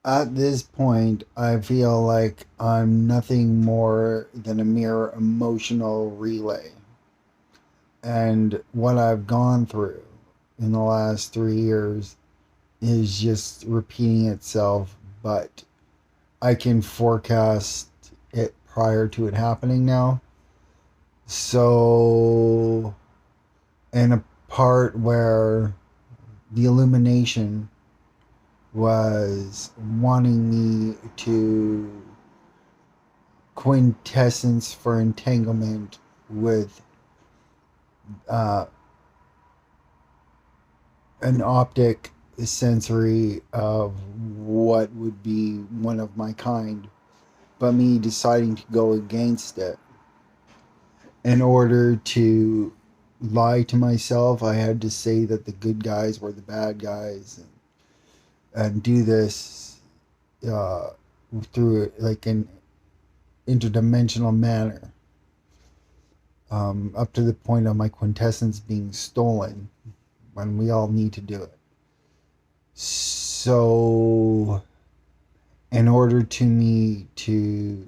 At this point, I feel like I'm nothing more than a mere emotional relay. And what I've gone through in the last 3 years is just repeating itself, but I can forecast it prior to it happening now. So, in a part where the illumination was wanting me to quintessence for entanglement with uh, an optic sensory of what would be one of my kind, but me deciding to go against it in order to lie to myself. I had to say that the good guys were the bad guys, and do this uh, through like an interdimensional manner, up to the point of my quintessence being stolen when we all need to do it. So, in order to me to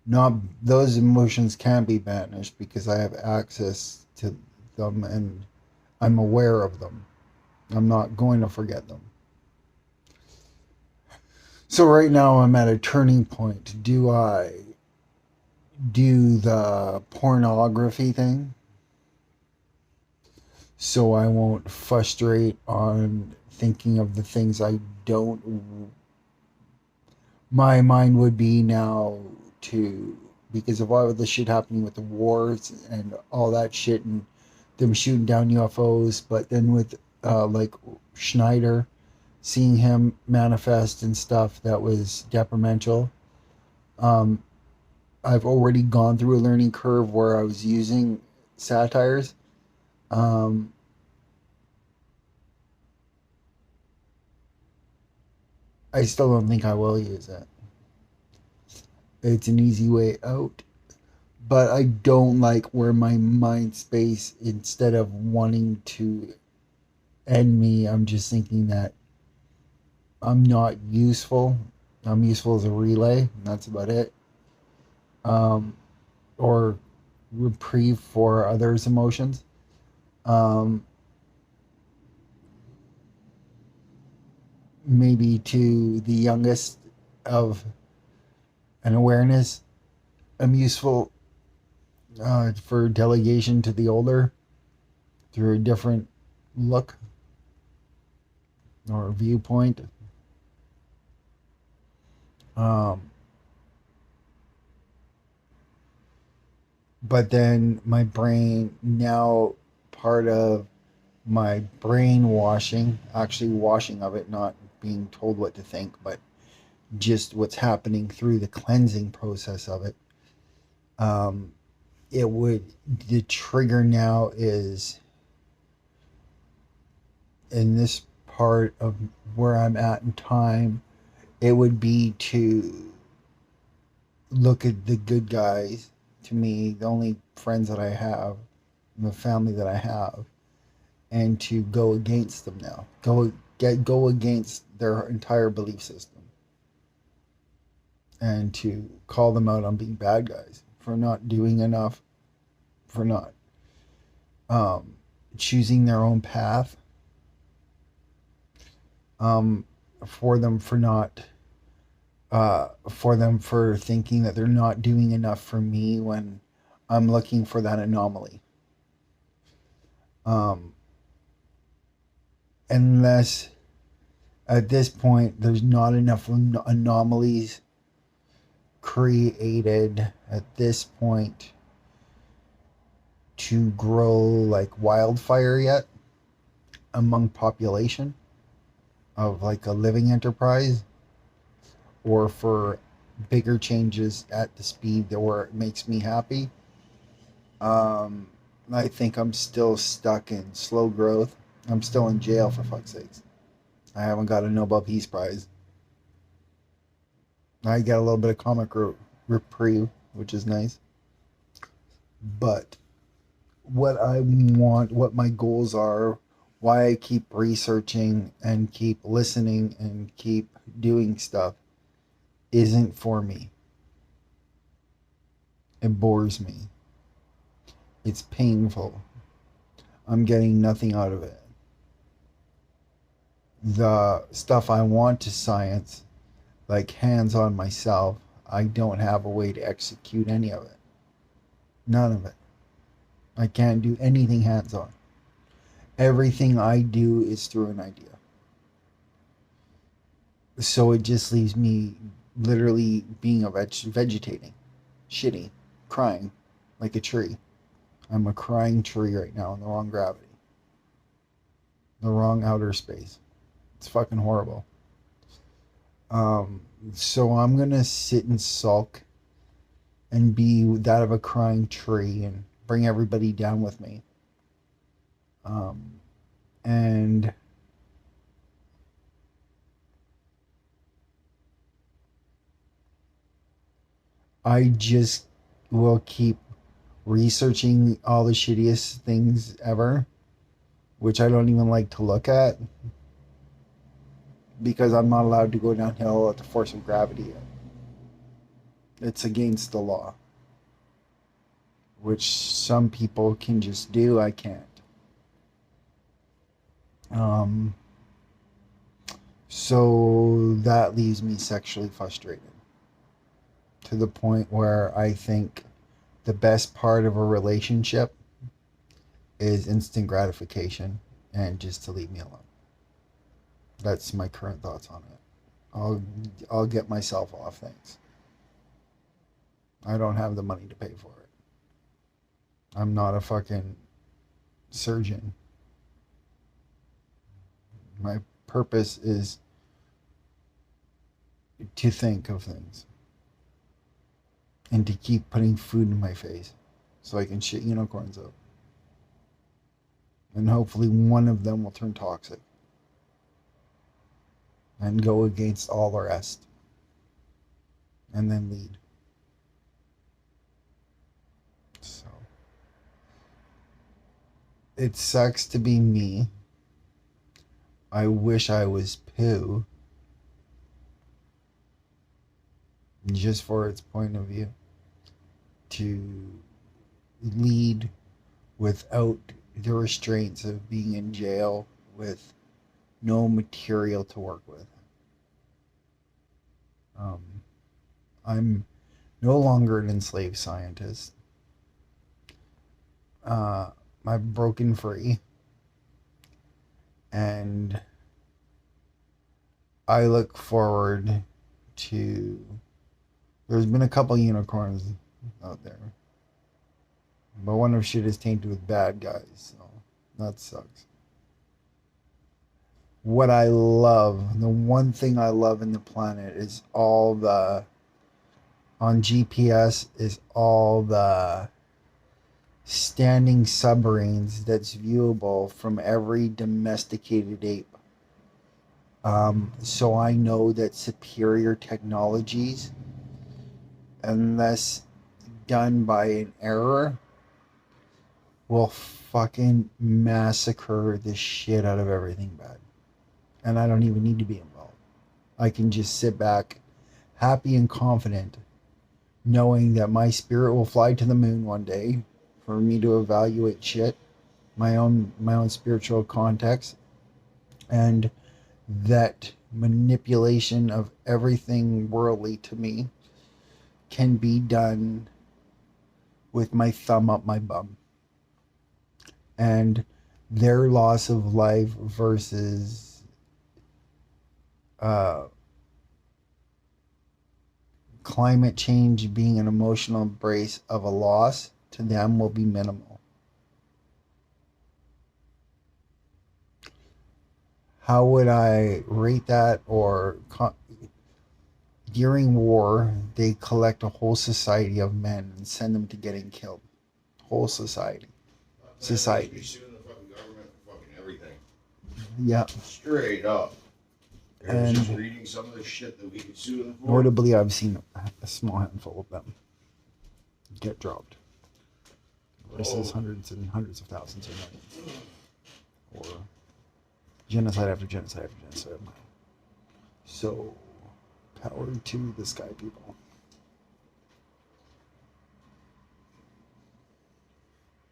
not, those emotions can be banished because I have access to them and I'm aware of them. I'm not going to forget them. So, right now, I'm at a turning point. Do I do the pornography thing so I won't frustrate on thinking of the things I don't? My mind would be now to, because of all of the shit happening with the wars and all that shit and them shooting down UFOs, but then with like Schneider, seeing him manifest and stuff that was detrimental. Um, I've already gone through a learning curve where I was using satires. Um, I still don't think I will use it. It's an easy way out, but I don't like where my mind space, instead of wanting to end me, I'm just thinking that I'm not useful. I'm useful as a relay, and that's about it. Um, or reprieve for others' emotions. Um, Maybe to the youngest of an awareness, I'm useful for delegation to the older through a different look or viewpoint. Um, but then my brain now, part of my brainwashing, actually washing of it, not being told what to think, but just what's happening through the cleansing process of it. Um, it would, the trigger now is in this part of where I'm at in time, it would be to look at the good guys, to me, the only friends that I have, the family that I have, and to go against them now. Go against their entire belief system and to call them out on being bad guys for not doing enough, for not um, choosing their own path, um, for them for not for them for thinking that they're not doing enough for me when I'm looking for that anomaly. Um, unless at this point there's not enough anomalies created at this point to grow like wildfire yet among population of like a living enterprise, or for bigger changes at the speed that where it makes me happy. Um, I think I'm still stuck in slow growth. I'm still in jail, for fuck's sakes. I haven't got a Nobel Peace Prize. I got a little bit of comic reprieve, which is nice. But what I want, what my goals are, why I keep researching and keep listening and keep doing stuff isn't for me. It bores me. It's painful. I'm getting nothing out of it. The stuff I want to science, like hands on myself, I don't have a way to execute any of it. None of it. I can't do anything hands on. Everything I do is through an idea. So it just leaves me literally being vegetating, shitty, crying like a tree. I'm a crying tree right now in the wrong gravity, the wrong outer space. It's fucking horrible. So I'm gonna sit and sulk and be that of a crying tree and bring everybody down with me. And I just will keep researching all the shittiest things ever, which I don't even like to look at because I'm not allowed to go downhill at the force of gravity yet. It's against the law, which some people can just do. I can't. So that leaves me sexually frustrated to the point where I think the best part of a relationship is instant gratification and just to leave me alone. That's my current thoughts on it. I'll get myself off things. I don't have the money to pay for it. I'm not a fucking surgeon. My purpose is to think of things and to keep putting food in my face so I can shit unicorns up. And hopefully one of them will turn toxic and go against all the rest and then lead. So it sucks to be me. I wish I was Pooh, just for its point of view, to lead without the restraints of being in jail with no material to work with. I'm no longer an enslaved scientist. I've broken free, and I look forward to. There's been a couple unicorns out there, but one of shit is tainted with bad guys, so that sucks. What I love, the one thing I love in the planet is all the, on GPS, is all the standing submarines that's viewable from every domesticated ape. So I know that superior technologies, unless done by an error, will fucking massacre the shit out of everything bad. And I don't even need to be involved. I can just sit back, happy and confident, knowing that my spirit will fly to the moon one day for me to evaluate shit, my own spiritual context, and that manipulation of everything worldly to me can be done with my thumb up my bum. And their loss of life versus climate change being an emotional embrace of a loss to them will be minimal. How would I rate that? Or during war, they collect a whole society of men and send them to getting killed. Whole society. Society. Suing the fucking government for fucking everything. Yeah. Straight up. I was just reading some of the shit that we could sue them for. Notably, I've seen a small handful of them get dropped versus hundreds and hundreds of thousands or millions. Or Genocide after genocide after genocide. So, power to the sky people.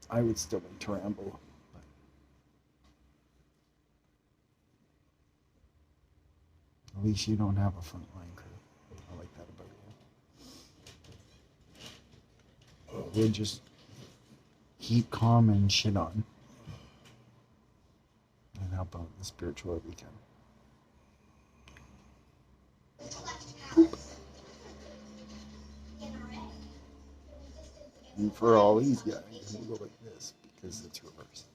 I would still be Tarambo. At least you don't have a frontline crew. I like that about you. We'll just keep calm and shit on. And help out the spiritual if we can. And for all these guys, we'll go like this because it's reversed.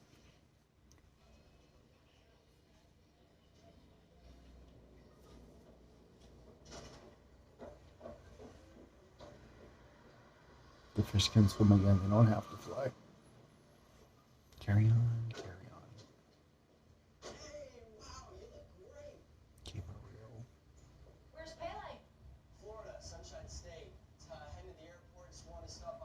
The fish can swim again, they don't have to fly. Carry on, carry on. Keep it real. Where's Pele? Florida, Sunshine State. Heading to the airport, just want to stop